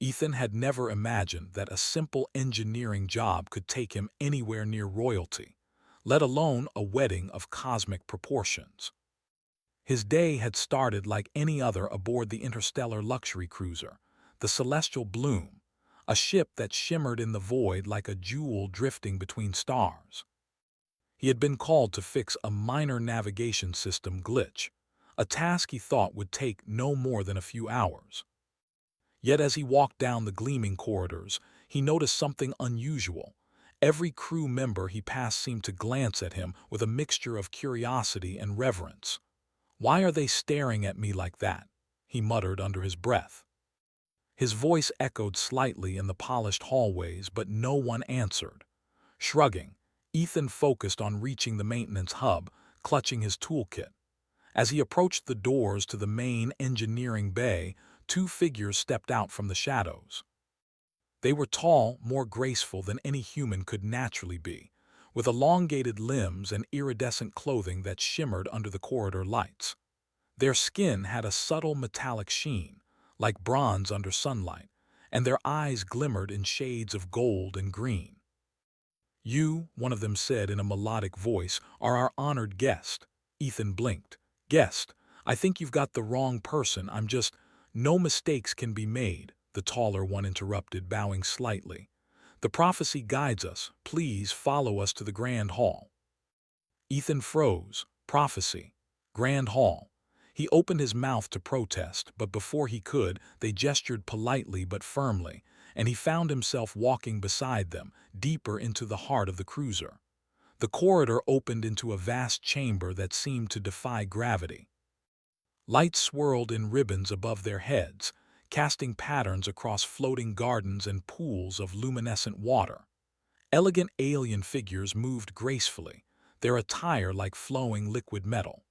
Ethan had never imagined that a simple engineering job could take him anywhere near royalty, let alone a wedding of cosmic proportions. His day had started like any other aboard the interstellar luxury cruiser, the Celestial Bloom, a ship that shimmered in the void like a jewel drifting between stars. He had been called to fix a minor navigation system glitch, a task he thought would take no more than a few hours. Yet as he walked down the gleaming corridors, he noticed something unusual. Every crew member he passed seemed to glance at him with a mixture of curiosity and reverence. "Why are they staring at me like that?" he muttered under his breath. His voice echoed slightly in the polished hallways, but no one answered. Shrugging, Ethan focused on reaching the maintenance hub, clutching his toolkit. As he approached the doors to the main engineering bay, two figures stepped out from the shadows. They were tall, more graceful than any human could naturally be, with elongated limbs and iridescent clothing that shimmered under the corridor lights. Their skin had a subtle metallic sheen, like bronze under sunlight, and their eyes glimmered in shades of gold and green. "You," one of them said in a melodic voice, "are our honored guest." Ethan blinked. "Guest? I think you've got the wrong person. I'm just—" "No mistakes can be made," the taller one interrupted, bowing slightly. "The prophecy guides us. Please follow us to the Grand Hall." Ethan froze. Prophecy. Grand Hall. He opened his mouth to protest, but before he could, they gestured politely but firmly, and he found himself walking beside them, deeper into the heart of the cruiser. The corridor opened into a vast chamber that seemed to defy gravity. Lights swirled in ribbons above their heads, casting patterns across floating gardens and pools of luminescent water. Elegant alien figures moved gracefully, their attire like flowing liquid metal.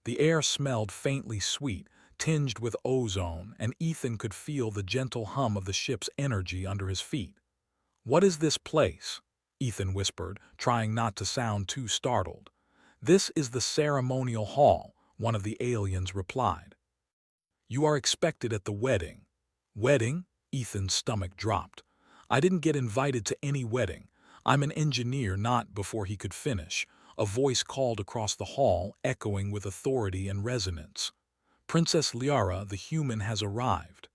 The air smelled faintly sweet, tinged with ozone, and Ethan could feel the gentle hum of the ship's energy under his feet. "What is this place?" Ethan whispered, trying not to sound too startled. "This is the ceremonial hall," one of the aliens replied. "You are expected at the wedding." "Wedding?" Ethan's stomach dropped. "I didn't get invited to any wedding. I'm an engineer." Not before he could finish. A voice called across the hall, echoing with authority and resonance. "Princess Liara, the human, has arrived."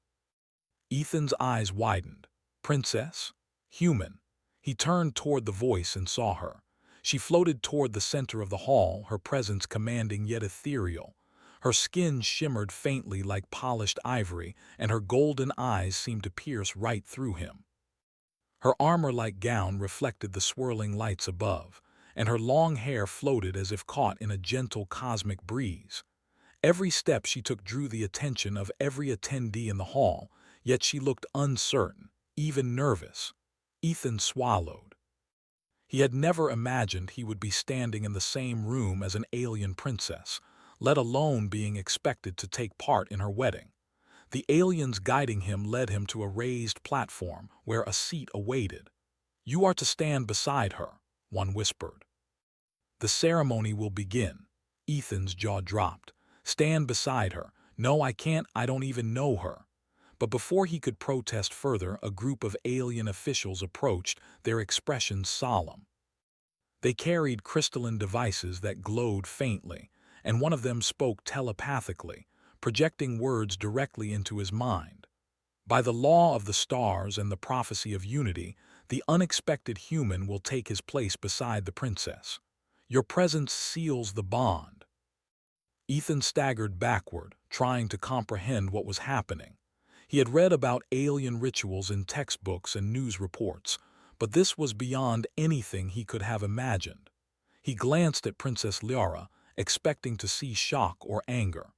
Ethan's eyes widened. Princess? Human. He turned toward the voice and saw her. She floated toward the center of the hall, her presence commanding yet ethereal. Her skin shimmered faintly like polished ivory, and her golden eyes seemed to pierce right through him. Her armor-like gown reflected the swirling lights above, and her long hair floated as if caught in a gentle cosmic breeze. Every step she took drew the attention of every attendee in the hall, yet she looked uncertain, even nervous. Ethan swallowed. He had never imagined he would be standing in the same room as an alien princess, let alone being expected to take part in her wedding. The aliens guiding him led him to a raised platform where a seat awaited. "You are to stand beside her," one whispered. "The ceremony will begin." Ethan's jaw dropped. "Stand beside her." "No, I can't. I don't even know her." But before he could protest further, a group of alien officials approached, their expressions solemn. They carried crystalline devices that glowed faintly, and one of them spoke telepathically, projecting words directly into his mind. "By the law of the stars and the prophecy of unity, the unexpected human will take his place beside the princess. Your presence seals the bond." Ethan staggered backward, trying to comprehend what was happening. He had read about alien rituals in textbooks and news reports, but this was beyond anything he could have imagined. He glanced at Princess Liara, expecting to see shock or anger.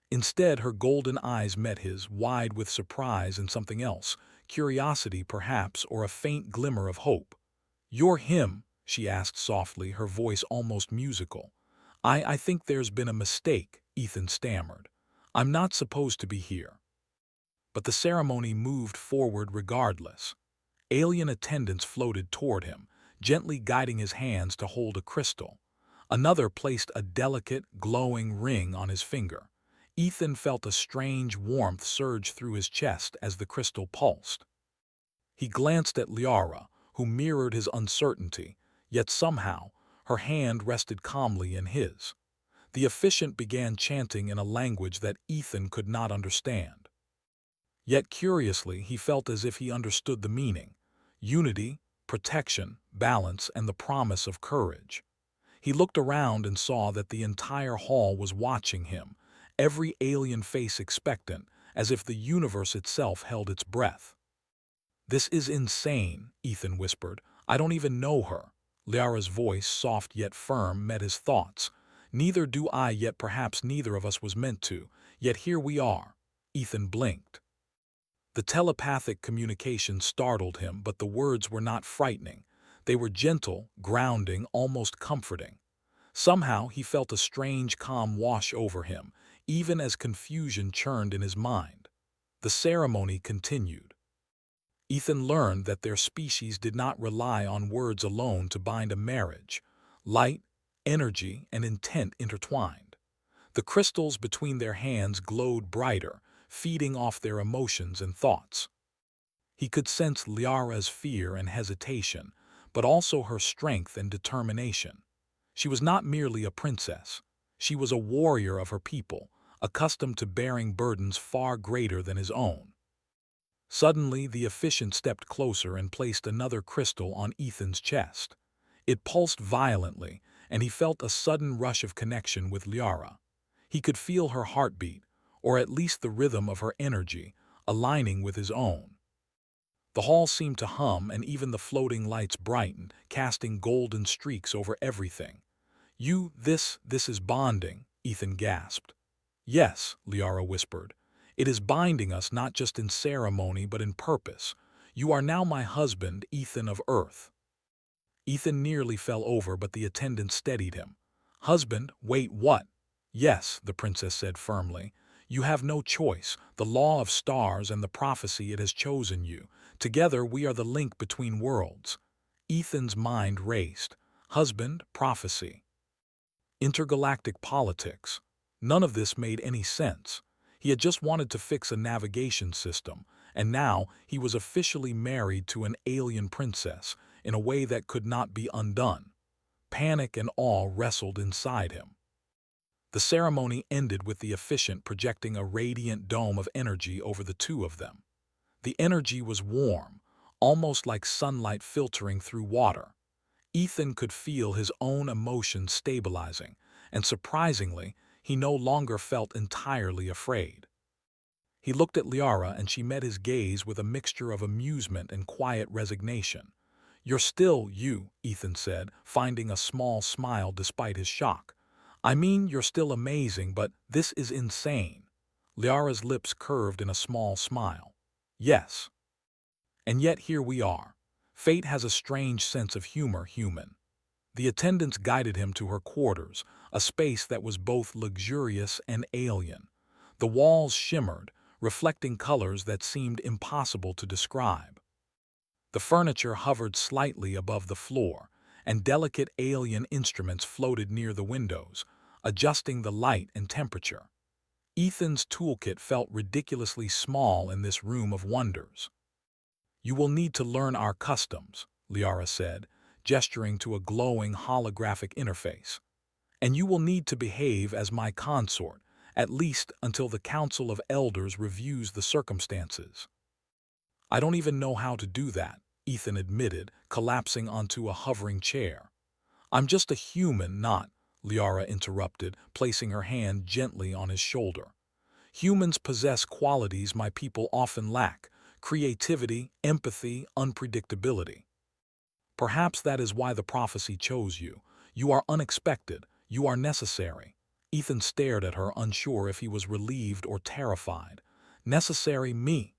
Instead, her golden eyes met his, wide with surprise and something else, curiosity perhaps, or a faint glimmer of hope. "You're him?" she asked softly, her voice almost musical. I think there's been a mistake," Ethan stammered. "I'm not supposed to be here." But the ceremony moved forward regardless. Alien attendants floated toward him, gently guiding his hands to hold a crystal. Another placed a delicate, glowing ring on his finger. Ethan felt a strange warmth surge through his chest as the crystal pulsed. He glanced at Liara, who mirrored his uncertainty, yet somehow her hand rested calmly in his. The efficient began chanting in a language that Ethan could not understand. Yet curiously, he felt as if he understood the meaning: unity, protection, balance, and the promise of courage. He looked around and saw that the entire hall was watching him, every alien face expectant, as if the universe itself held its breath. "This is insane," Ethan whispered. "I don't even know her." Liara's voice, soft yet firm, met his thoughts. "Neither do I, yet perhaps neither of us was meant to. Yet here we are." Ethan blinked. The telepathic communication startled him, but the words were not frightening. They were gentle, grounding, almost comforting. Somehow he felt a strange calm wash over him, even as confusion churned in his mind. The ceremony continued. Ethan learned that their species did not rely on words alone to bind a marriage. Light, energy, and intent intertwined. The crystals between their hands glowed brighter, feeding off their emotions and thoughts. He could sense Liara's fear and hesitation, but also her strength and determination. She was not merely a princess. She was a warrior of her people, accustomed to bearing burdens far greater than his own. Suddenly, the officiant stepped closer and placed another crystal on Ethan's chest. It pulsed violently, and he felt a sudden rush of connection with Liara. He could feel her heartbeat, or at least the rhythm of her energy, aligning with his own. The hall seemed to hum, and even the floating lights brightened, casting golden streaks over everything. This is bonding," Ethan gasped. "Yes," Liara whispered. "It is binding us not just in ceremony but in purpose. You are now my husband, Ethan of Earth." Ethan nearly fell over, but the attendant steadied him. "Husband, wait, what?" "Yes," the princess said firmly. "You have no choice. The law of stars and the prophecy it has chosen you. Together we are the link between worlds." Ethan's mind raced. Husband, prophecy, intergalactic politics. None of this made any sense. He had just wanted to fix a navigation system, and now he was officially married to an alien princess in a way that could not be undone. Panic and awe wrestled inside him. The ceremony ended with the officiant projecting a radiant dome of energy over the two of them. The energy was warm, almost like sunlight filtering through water. Ethan could feel his own emotions stabilizing, and surprisingly, he no longer felt entirely afraid. He looked at Liara, and she met his gaze with a mixture of amusement and quiet resignation. "You're still you," Ethan said, finding a small smile despite his shock. "I mean, you're still amazing, but this is insane." Liara's lips curved in a small smile. "Yes. And yet here we are. Fate has a strange sense of humor, human." The attendants guided him to her quarters, a space that was both luxurious and alien. The walls shimmered, reflecting colors that seemed impossible to describe. The furniture hovered slightly above the floor, and delicate alien instruments floated near the windows, adjusting the light and temperature. Ethan's toolkit felt ridiculously small in this room of wonders. "You will need to learn our customs," Liara said, gesturing to a glowing holographic interface. "And you will need to behave as my consort, at least until the Council of Elders reviews the circumstances." "I don't even know how to do that," Ethan admitted, collapsing onto a hovering chair. "I'm just a human, not," Liara interrupted, placing her hand gently on his shoulder. "Humans possess qualities my people often lack: creativity, empathy, unpredictability. Perhaps that is why the prophecy chose you. You are unexpected. You are necessary." Ethan stared at her, unsure if he was relieved or terrified. "Necessary me?"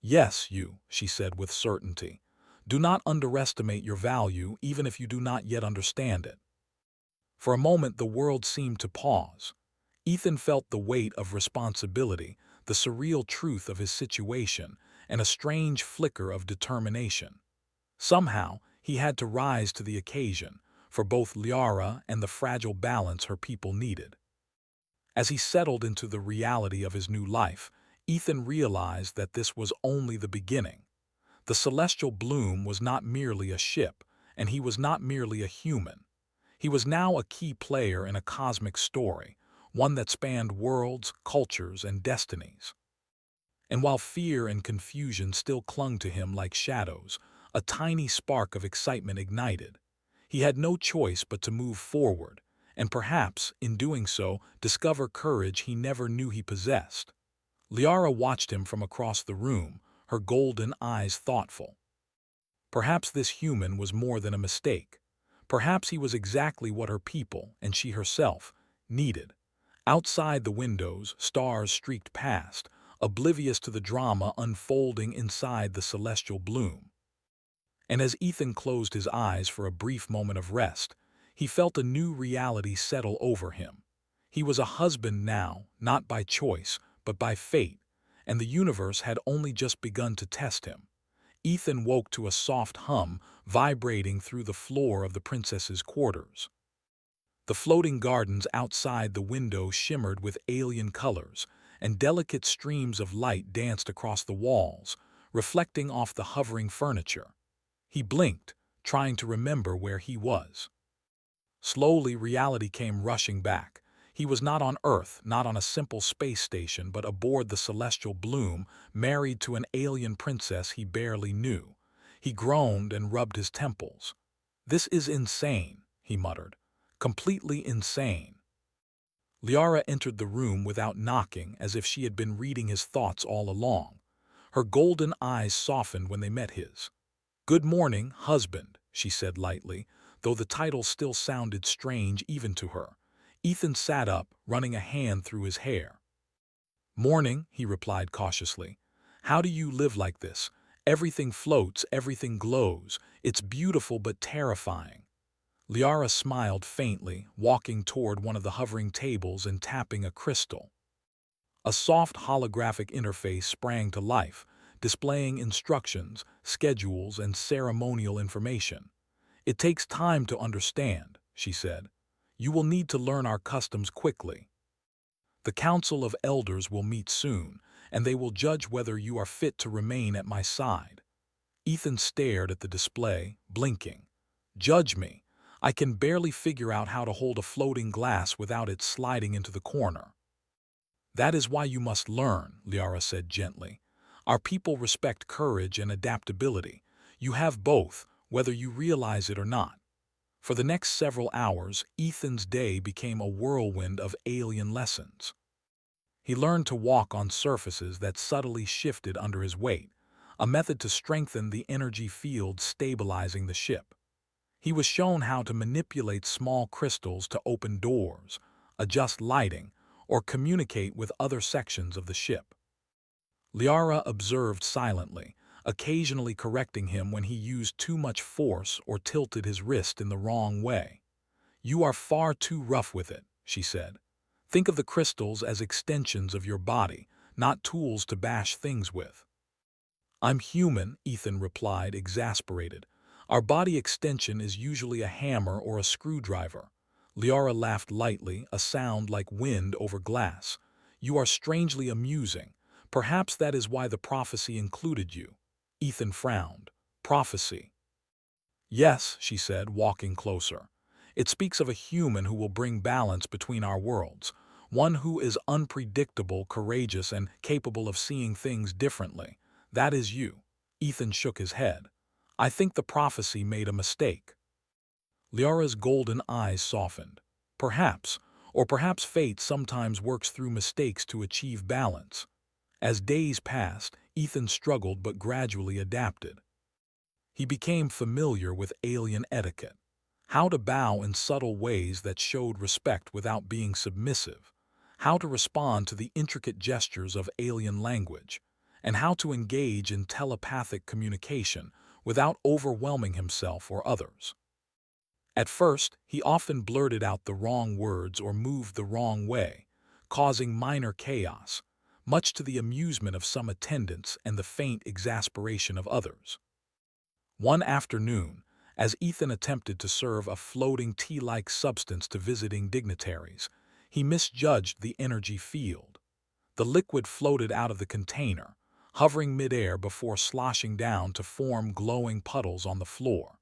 "Yes, you," she said with certainty. "Do not underestimate your value, even if you do not yet understand it." For a moment the world seemed to pause. Ethan felt the weight of responsibility, the surreal truth of his situation, and a strange flicker of determination. Somehow, he had to rise to the occasion, for both Liara and the fragile balance her people needed. As he settled into the reality of his new life, Ethan realized that this was only the beginning. The celestial bloom was not merely a ship, and he was not merely a human. He was now a key player in a cosmic story, one that spanned worlds, cultures, and destinies. And while fear and confusion still clung to him like shadows, a tiny spark of excitement ignited. He had no choice but to move forward, and perhaps, in doing so, discover courage he never knew he possessed. Liara watched him from across the room, her golden eyes thoughtful. Perhaps this human was more than a mistake. Perhaps he was exactly what her people, and she herself, needed. Outside the windows, stars streaked past, oblivious to the drama unfolding inside the celestial bloom. And as Ethan closed his eyes for a brief moment of rest, he felt a new reality settle over him. He was a husband now, not by choice, but by fate, and the universe had only just begun to test him. Ethan woke to a soft hum vibrating through the floor of the princess's quarters. The floating gardens outside the window shimmered with alien colors, and delicate streams of light danced across the walls, reflecting off the hovering furniture. He blinked, trying to remember where he was. Slowly, reality came rushing back. He was not on Earth, not on a simple space station, but aboard the celestial bloom, married to an alien princess he barely knew. He groaned and rubbed his temples. "This is insane," he muttered. "Completely insane." Liara entered the room without knocking, as if she had been reading his thoughts all along. Her golden eyes softened when they met his. "Good morning, husband," she said lightly, though the title still sounded strange even to her. Ethan sat up, running a hand through his hair. "Morning," he replied cautiously. "How do you live like this? Everything floats, everything glows. It's beautiful but terrifying." Liara smiled faintly, walking toward one of the hovering tables and tapping a crystal. A soft holographic interface sprang to life, displaying instructions, schedules, and ceremonial information. "It takes time to understand," she said. "You will need to learn our customs quickly. The Council of Elders will meet soon, and they will judge whether you are fit to remain at my side." Ethan stared at the display, blinking. "Judge me. I can barely figure out how to hold a floating glass without it sliding into the corner." "That is why you must learn," Liara said gently. "Our people respect courage and adaptability. You have both, whether you realize it or not." For the next several hours, Ethan's day became a whirlwind of alien lessons. He learned to walk on surfaces that subtly shifted under his weight, a method to strengthen the energy field stabilizing the ship. He was shown how to manipulate small crystals to open doors, adjust lighting, or communicate with other sections of the ship. Liara observed silently, occasionally correcting him when he used too much force or tilted his wrist in the wrong way. "You are far too rough with it," she said. "Think of the crystals as extensions of your body, not tools to bash things with." "I'm human," Ethan replied, exasperated. "Our body extension is usually a hammer or a screwdriver." Liara laughed lightly, a sound like wind over glass. "You are strangely amusing. Perhaps that is why the prophecy included you." Ethan frowned. "Prophecy?" "Yes," she said, walking closer. "It speaks of a human who will bring balance between our worlds, one who is unpredictable, courageous, and capable of seeing things differently. That is you." Ethan shook his head. "I think the prophecy made a mistake." Liara's golden eyes softened. "Perhaps, or perhaps fate sometimes works through mistakes to achieve balance." As days passed, Ethan struggled but gradually adapted. He became familiar with alien etiquette, how to bow in subtle ways that showed respect without being submissive, how to respond to the intricate gestures of alien language, and how to engage in telepathic communication without overwhelming himself or others. At first, he often blurted out the wrong words or moved the wrong way, causing minor chaos, much to the amusement of some attendants and the faint exasperation of others. One afternoon, as Ethan attempted to serve a floating tea-like substance to visiting dignitaries, He misjudged the energy field. The liquid floated out of the container, hovering midair before sloshing down to form glowing puddles on the floor.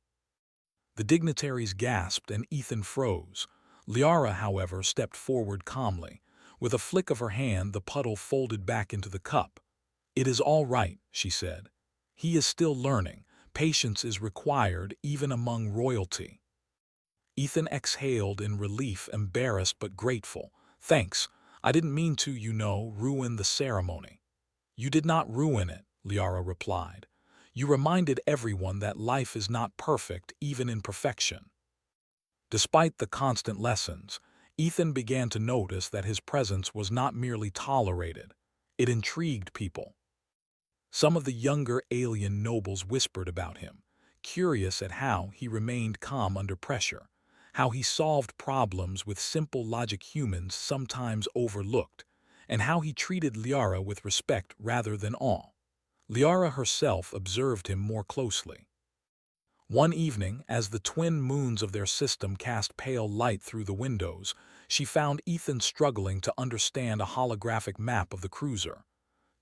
The dignitaries gasped and Ethan froze. Liara, however, stepped forward calmly. With a flick of her hand, the puddle folded back into the cup. "It is all right," she said. "He is still learning. Patience is required even among royalty." Ethan exhaled in relief, embarrassed but grateful. "Thanks. I didn't mean to, ruin the ceremony." "You did not ruin it," Liara replied. "You reminded everyone that life is not perfect, even in perfection." Despite the constant lessons, Ethan began to notice that his presence was not merely tolerated. It intrigued people. Some of the younger alien nobles whispered about him, curious at how he remained calm under pressure, how he solved problems with simple logic humans sometimes overlooked, and how he treated Liara with respect rather than awe. Liara herself observed him more closely. One evening, as the twin moons of their system cast pale light through the windows, she found Ethan struggling to understand a holographic map of the cruiser.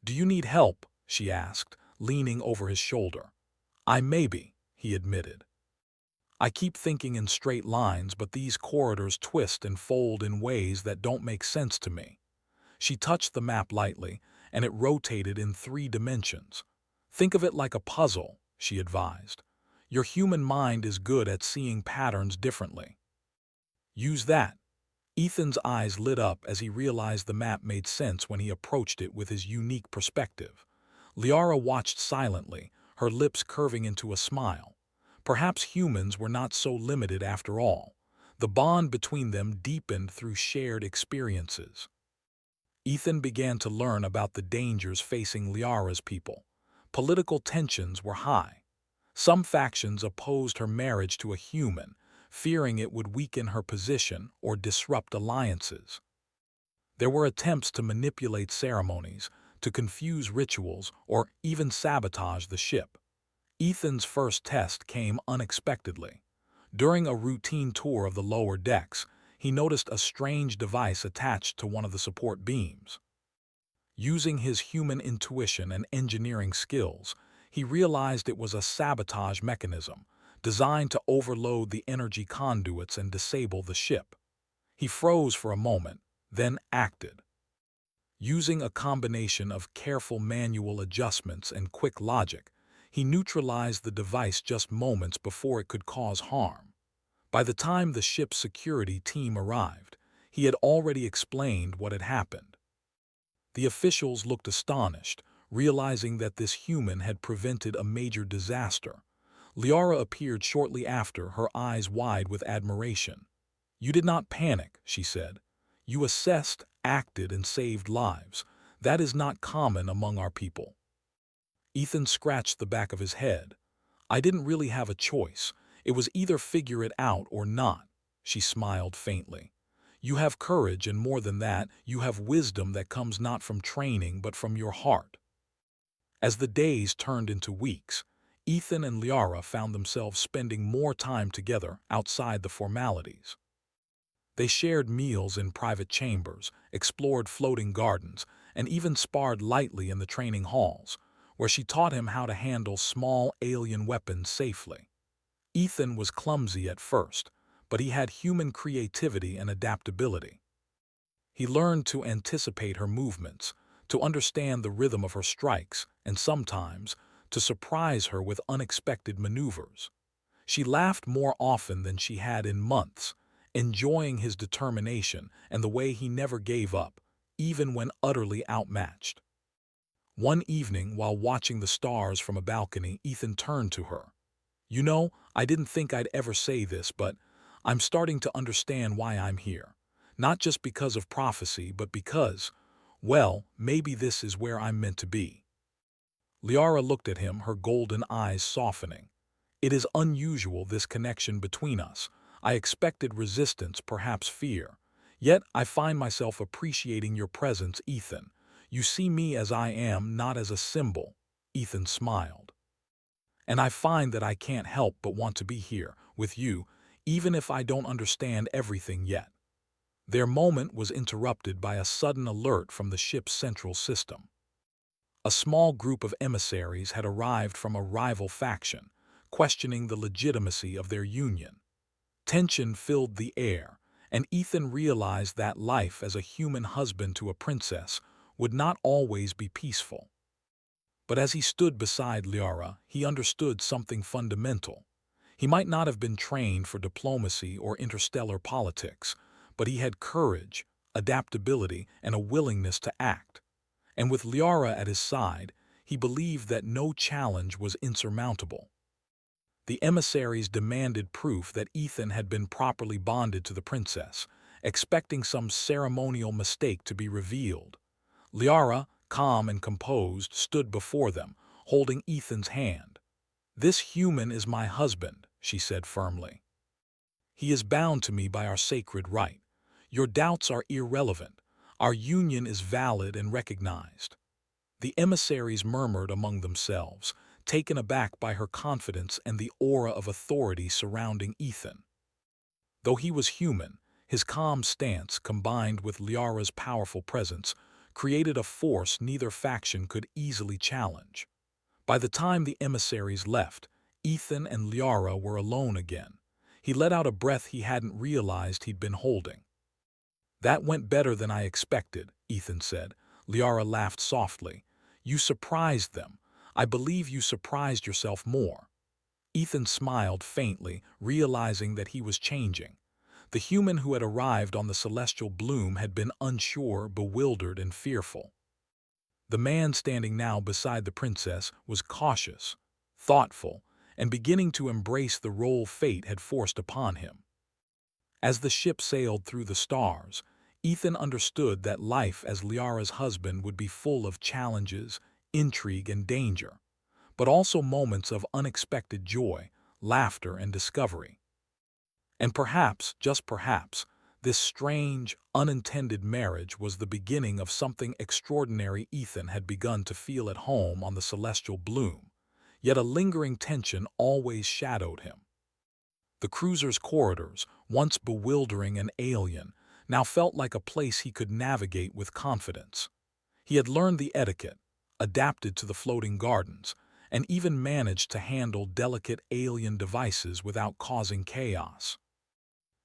"Do you need help?" she asked, leaning over his shoulder. "I maybe," he admitted. "I keep thinking in straight lines, but these corridors twist and fold in ways that don't make sense to me." She touched the map lightly, and it rotated in 3 dimensions. "Think of it like a puzzle," she advised. "Your human mind is good at seeing patterns differently. Use that." Ethan's eyes lit up as he realized the map made sense when he approached it with his unique perspective. Liara watched silently, her lips curving into a smile. Perhaps humans were not so limited after all. The bond between them deepened through shared experiences. Ethan began to learn about the dangers facing Liara's people. Political tensions were high. Some factions opposed her marriage to a human, fearing it would weaken her position or disrupt alliances. There were attempts to manipulate ceremonies, to confuse rituals, or even sabotage the ship. Ethan's first test came unexpectedly. During a routine tour of the lower decks, he noticed a strange device attached to one of the support beams. Using his human intuition and engineering skills, he realized it was a sabotage mechanism designed to overload the energy conduits and disable the ship. He froze for a moment, then acted. Using a combination of careful manual adjustments and quick logic, he neutralized the device just moments before it could cause harm. By the time the ship's security team arrived, he had already explained what had happened. The officials looked astonished, realizing that this human had prevented a major disaster. Liara appeared shortly after, her eyes wide with admiration. "You did not panic," she said. "You assessed, acted, and saved lives. That is not common among our people." Ethan scratched the back of his head. "I didn't really have a choice. It was either figure it out or not." She smiled faintly. "You have courage, and more than that, you have wisdom that comes not from training but from your heart." As the days turned into weeks, Ethan and Liara found themselves spending more time together outside the formalities. They shared meals in private chambers, explored floating gardens, and even sparred lightly in the training halls, where she taught him how to handle small alien weapons safely. Ethan was clumsy at first, but he had human creativity and adaptability. He learned to anticipate her movements, to understand the rhythm of her strikes, and sometimes to surprise her with unexpected maneuvers. She laughed more often than she had in months, enjoying his determination and the way he never gave up, even when utterly outmatched. One evening, while watching the stars from a balcony, Ethan turned to her. I didn't think I'd ever say this, but I'm starting to understand why I'm here. Not just because of prophecy, but because, well, maybe this is where I'm meant to be." Liara looked at him, her golden eyes softening. "It is unusual, this connection between us. I expected resistance, perhaps fear. Yet I find myself appreciating your presence, Ethan. You see me as I am, not as a symbol." Ethan smiled. "And I find that I can't help but want to be here, with you, even if I don't understand everything yet." Their moment was interrupted by a sudden alert from the ship's central system. A small group of emissaries had arrived from a rival faction, questioning the legitimacy of their union. Tension filled the air, and Ethan realized that life as a human husband to a princess would not always be peaceful. But as he stood beside Liara, he understood something fundamental. He might not have been trained for diplomacy or interstellar politics, but he had courage, adaptability, and a willingness to act. And with Liara at his side, he believed that no challenge was insurmountable. The emissaries demanded proof that Ethan had been properly bonded to the princess, expecting some ceremonial mistake to be revealed. Liara, calm and composed, stood before them, holding Ethan's hand. "This human is my husband," she said firmly. "He is bound to me by our sacred right. Your doubts are irrelevant. Our union is valid and recognized." The emissaries murmured among themselves, taken aback by her confidence and the aura of authority surrounding Ethan. Though he was human, his calm stance, combined with Liara's powerful presence, created a force neither faction could easily challenge. By the time the emissaries left, Ethan and Liara were alone again. He let out a breath he hadn't realized he'd been holding. "That went better than I expected," Ethan said. Liara laughed softly. "You surprised them. I believe you surprised yourself more." Ethan smiled faintly, realizing that he was changing. The human who had arrived on the celestial bloom had been unsure, bewildered, and fearful. The man standing now beside the princess was cautious, thoughtful, and beginning to embrace the role fate had forced upon him. As the ship sailed through the stars, Ethan understood that life as Liara's husband would be full of challenges, intrigue, and danger, but also moments of unexpected joy, laughter, and discovery. And perhaps, just perhaps, this strange, unintended marriage was the beginning of something extraordinary. Ethan had begun to feel at home on the celestial bloom, yet a lingering tension always shadowed him. The cruiser's corridors, once bewildering and alien, now felt like a place he could navigate with confidence. He had learned the etiquette, adapted to the floating gardens, and even managed to handle delicate alien devices without causing chaos.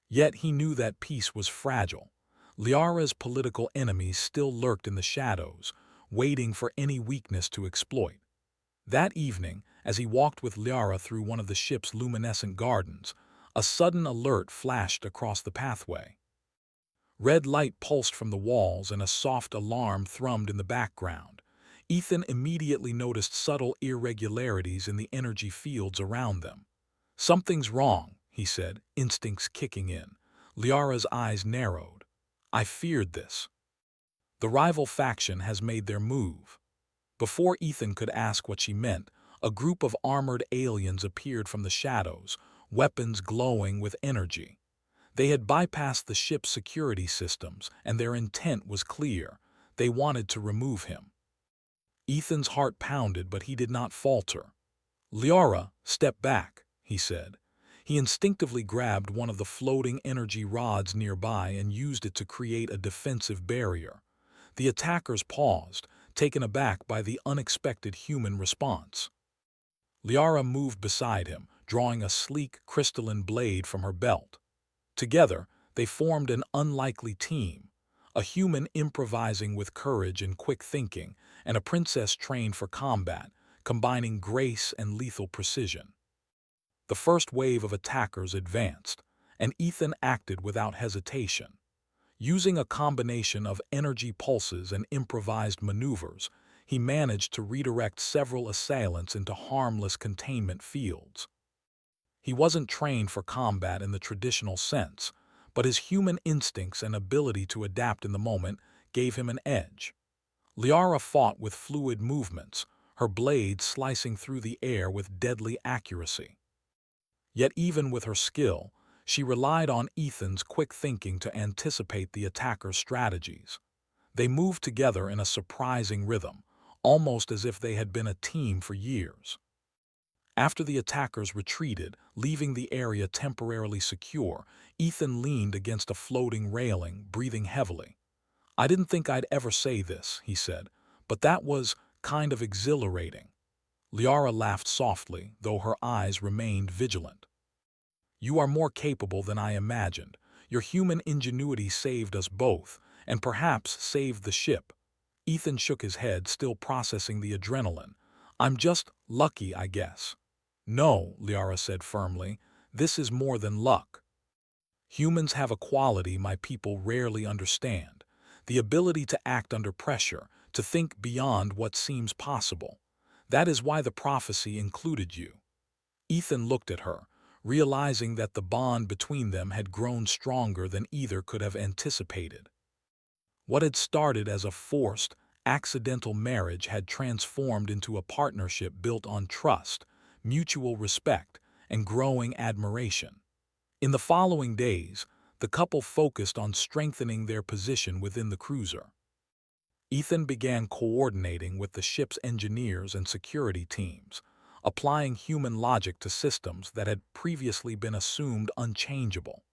Yet he knew that peace was fragile. Liara's political enemies still lurked in the shadows, waiting for any weakness to exploit. That evening, as he walked with Liara through one of the ship's luminescent gardens, a sudden alert flashed across the pathway. Red light pulsed from the walls and a soft alarm thrummed in the background. Ethan immediately noticed subtle irregularities in the energy fields around them. "Something's wrong," he said, instincts kicking in. Liara's eyes narrowed. "I feared this. The rival faction has made their move." Before Ethan could ask what she meant, a group of armored aliens appeared from the shadows, weapons glowing with energy. They had bypassed the ship's security systems, and their intent was clear. They wanted to remove him. Ethan's heart pounded, but he did not falter. "Liara, step back," he said. He instinctively grabbed one of the floating energy rods nearby and used it to create a defensive barrier. The attackers paused, taken aback by the unexpected human response. Liara moved beside him, drawing a sleek, crystalline blade from her belt. Together, they formed an unlikely team, a human improvising with courage and quick thinking, and a princess trained for combat, combining grace and lethal precision. The first wave of attackers advanced, and Ethan acted without hesitation. Using a combination of energy pulses and improvised maneuvers, he managed to redirect several assailants into harmless containment fields. He wasn't trained for combat in the traditional sense, but his human instincts and ability to adapt in the moment gave him an edge. Liara fought with fluid movements, her blade slicing through the air with deadly accuracy. Yet even with her skill, she relied on Ethan's quick thinking to anticipate the attacker's strategies. They moved together in a surprising rhythm, almost as if they had been a team for years. After the attackers retreated, leaving the area temporarily secure, Ethan leaned against a floating railing, breathing heavily. "I didn't think I'd ever say this," he said, "but that was kind of exhilarating." Liara laughed softly, though her eyes remained vigilant. "You are more capable than I imagined. Your human ingenuity saved us both, and perhaps saved the ship." Ethan shook his head, still processing the adrenaline. "I'm just lucky, I guess." "No," Liara said firmly, "this is more than luck. Humans have a quality my people rarely understand, the ability to act under pressure, to think beyond what seems possible. That is why the prophecy included you." Ethan looked at her, realizing that the bond between them had grown stronger than either could have anticipated. What had started as a forced, accidental marriage had transformed into a partnership built on trust, mutual respect, and growing admiration. In the following days, the couple focused on strengthening their position within the cruiser. Ethan began coordinating with the ship's engineers and security teams, applying human logic to systems that had previously been assumed unchangeable.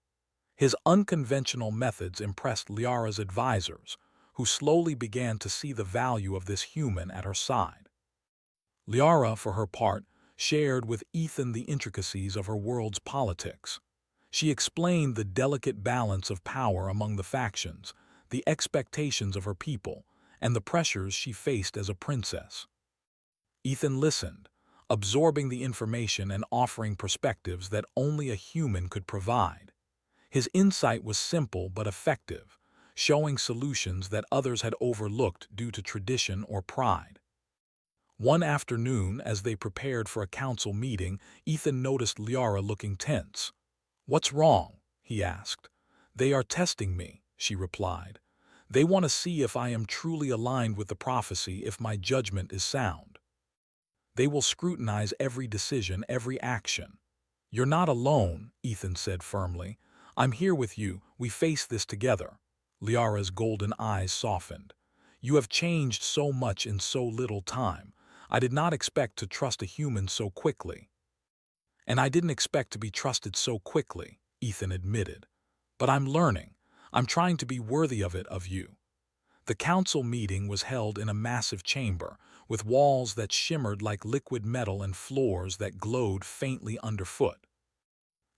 His unconventional methods impressed Liara's advisors, who slowly began to see the value of this human at her side. Liara, for her part, shared with Ethan the intricacies of her world's politics. She explained the delicate balance of power among the factions, the expectations of her people, and the pressures she faced as a princess. Ethan listened, absorbing the information and offering perspectives that only a human could provide. His insight was simple but effective, showing solutions that others had overlooked due to tradition or pride. One afternoon, as they prepared for a council meeting, Ethan noticed Liara looking tense. "What's wrong?" he asked. "They are testing me," she replied. "They want to see if I am truly aligned with the prophecy, if my judgment is sound. They will scrutinize every decision, every action." "You're not alone," Ethan said firmly. "I'm here with you. We face this together." Liara's golden eyes softened. "You have changed so much in so little time. I did not expect to trust a human so quickly." "And I didn't expect to be trusted so quickly," Ethan admitted. "But I'm learning. I'm trying to be worthy of it, of you." The council meeting was held in a massive chamber, with walls that shimmered like liquid metal and floors that glowed faintly underfoot.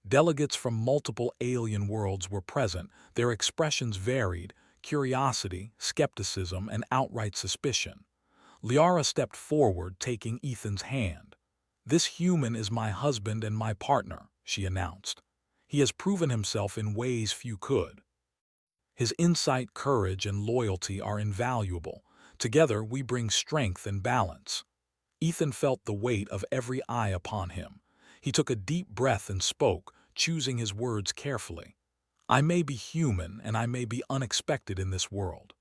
Delegates from multiple alien worlds were present. Their expressions varied: curiosity, skepticism, and outright suspicion. Liara stepped forward, taking Ethan's hand. "This human is my husband and my partner," she announced. "He has proven himself in ways few could. His insight, courage, and loyalty are invaluable. Together we bring strength and balance." Ethan felt the weight of every eye upon him. He took a deep breath and spoke, choosing his words carefully. "I may be human and I may be unexpected in this world.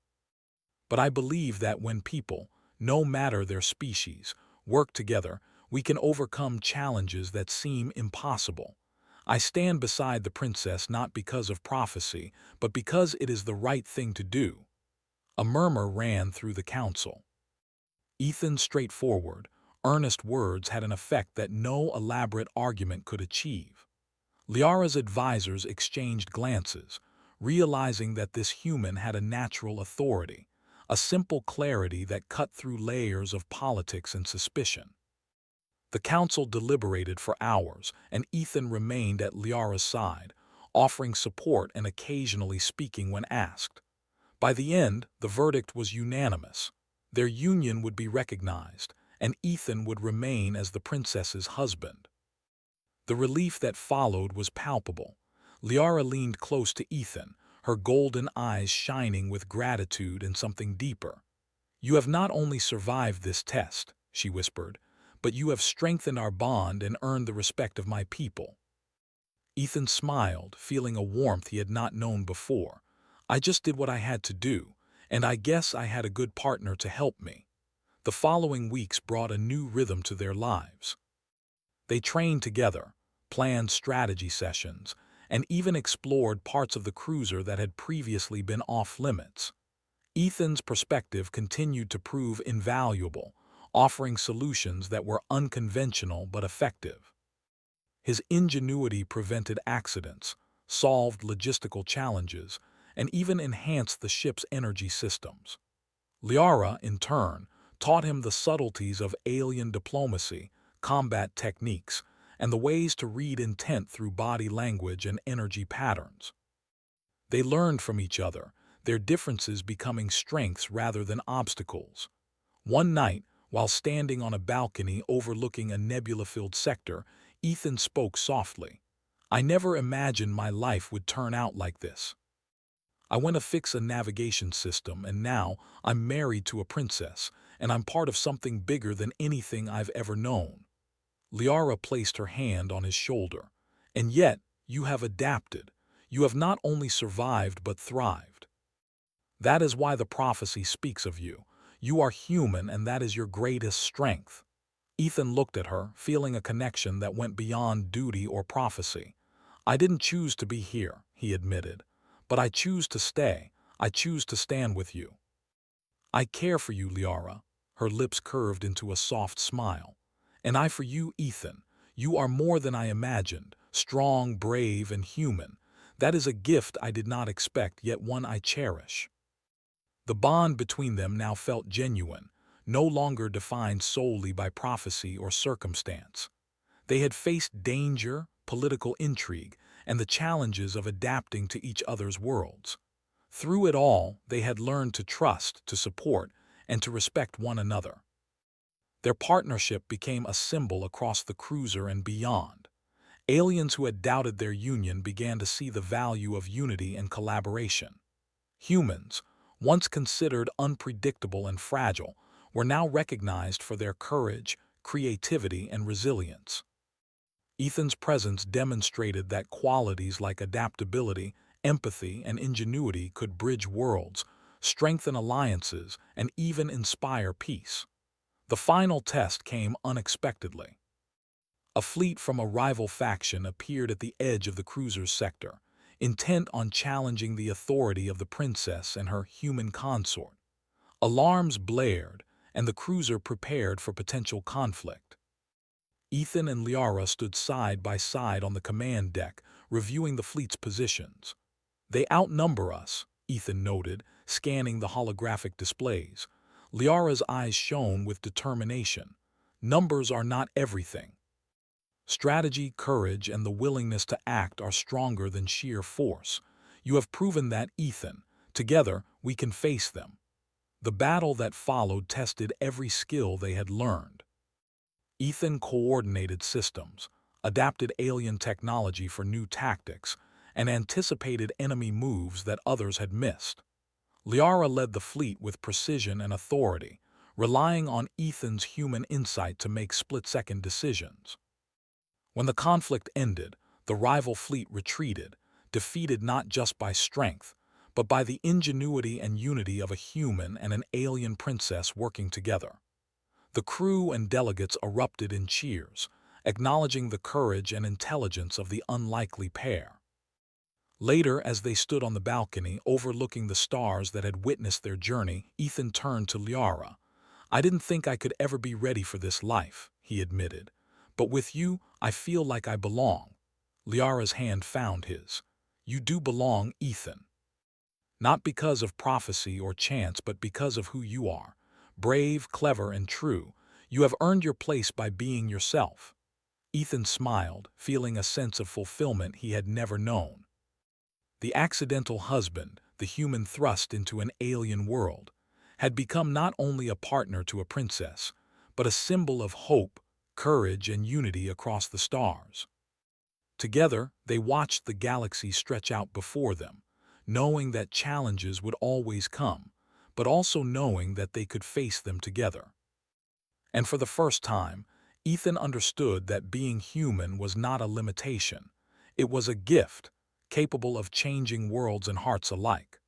But I believe that when people, no matter their species, work together, we can overcome challenges that seem impossible. I stand beside the princess not because of prophecy, but because it is the right thing to do." A murmur ran through the council. Ethan's straightforward, earnest words had an effect that no elaborate argument could achieve. Liara's advisors exchanged glances, realizing that this human had a natural authority, a simple clarity that cut through layers of politics and suspicion. The council deliberated for hours, and Ethan remained at Liara's side, offering support and occasionally speaking when asked. By the end, the verdict was unanimous. Their union would be recognized, and Ethan would remain as the princess's husband. The relief that followed was palpable. Liara leaned close to Ethan, her golden eyes shining with gratitude and something deeper. "You have not only survived this test," she whispered, "but you have strengthened our bond and earned the respect of my people." Ethan smiled, feeling a warmth he had not known before. "I just did what I had to do, and I guess I had a good partner to help me." The following weeks brought a new rhythm to their lives. They trained together, planned strategy sessions, and even explored parts of the cruiser that had previously been off-limits. Ethan's perspective continued to prove invaluable, offering solutions that were unconventional but effective. His ingenuity prevented accidents, solved logistical challenges, and even enhanced the ship's energy systems. Liara, in turn, taught him the subtleties of alien diplomacy, combat techniques, and the ways to read intent through body language and energy patterns. They learned from each other, their differences becoming strengths rather than obstacles. One night, while standing on a balcony overlooking a nebula-filled sector, Ethan spoke softly. "I never imagined my life would turn out like this. I went to fix a navigation system, and now I'm married to a princess, and I'm part of something bigger than anything I've ever known." Liara placed her hand on his shoulder. "And yet, you have adapted. You have not only survived but thrived. That is why the prophecy speaks of you. You are human, and that is your greatest strength." Ethan looked at her, feeling a connection that went beyond duty or prophecy. "I didn't choose to be here," he admitted, "but I choose to stay. I choose to stand with you." "I care for you, Liara." Her lips curved into a soft smile. "And I for you, Ethan. You are more than I imagined, strong, brave, and human. That is a gift I did not expect, yet one I cherish." The bond between them now felt genuine, no longer defined solely by prophecy or circumstance. They had faced danger, political intrigue, and the challenges of adapting to each other's worlds. Through it all, they had learned to trust, to support, and to respect one another. Their partnership became a symbol across the cruiser and beyond. Aliens who had doubted their union began to see the value of unity and collaboration. Humans, once considered unpredictable and fragile, were now recognized for their courage, creativity, and resilience. Ethan's presence demonstrated that qualities like adaptability, empathy, and ingenuity could bridge worlds, strengthen alliances, and even inspire peace. The final test came unexpectedly. A fleet from a rival faction appeared at the edge of the cruiser's sector, intent on challenging the authority of the princess and her human consort. Alarms blared, and the cruiser prepared for potential conflict. Ethan and Liara stood side by side on the command deck, reviewing the fleet's positions. "They outnumber us," Ethan noted, scanning the holographic displays. Liara's eyes shone with determination. "Numbers are not everything. Strategy, courage, and the willingness to act are stronger than sheer force. You have proven that, Ethan. Together, we can face them." The battle that followed tested every skill they had learned. Ethan coordinated systems, adapted alien technology for new tactics, and anticipated enemy moves that others had missed. Liara led the fleet with precision and authority, relying on Ethan's human insight to make split-second decisions. When the conflict ended, the rival fleet retreated, defeated not just by strength, but by the ingenuity and unity of a human and an alien princess working together. The crew and delegates erupted in cheers, acknowledging the courage and intelligence of the unlikely pair. Later, as they stood on the balcony overlooking the stars that had witnessed their journey, Ethan turned to Liara. "I didn't think I could ever be ready for this life," he admitted. "But with you, I feel like I belong." Liara's hand found his. "You do belong, Ethan. Not because of prophecy or chance, but because of who you are. Brave, clever, and true. You have earned your place by being yourself." Ethan smiled, feeling a sense of fulfillment he had never known. The accidental husband, the human thrust into an alien world, had become not only a partner to a princess, but a symbol of hope, courage, and unity across the stars. Together, they watched the galaxy stretch out before them, knowing that challenges would always come, but also knowing that they could face them together. And for the first time, Ethan understood that being human was not a limitation. It was a gift, capable of changing worlds and hearts alike.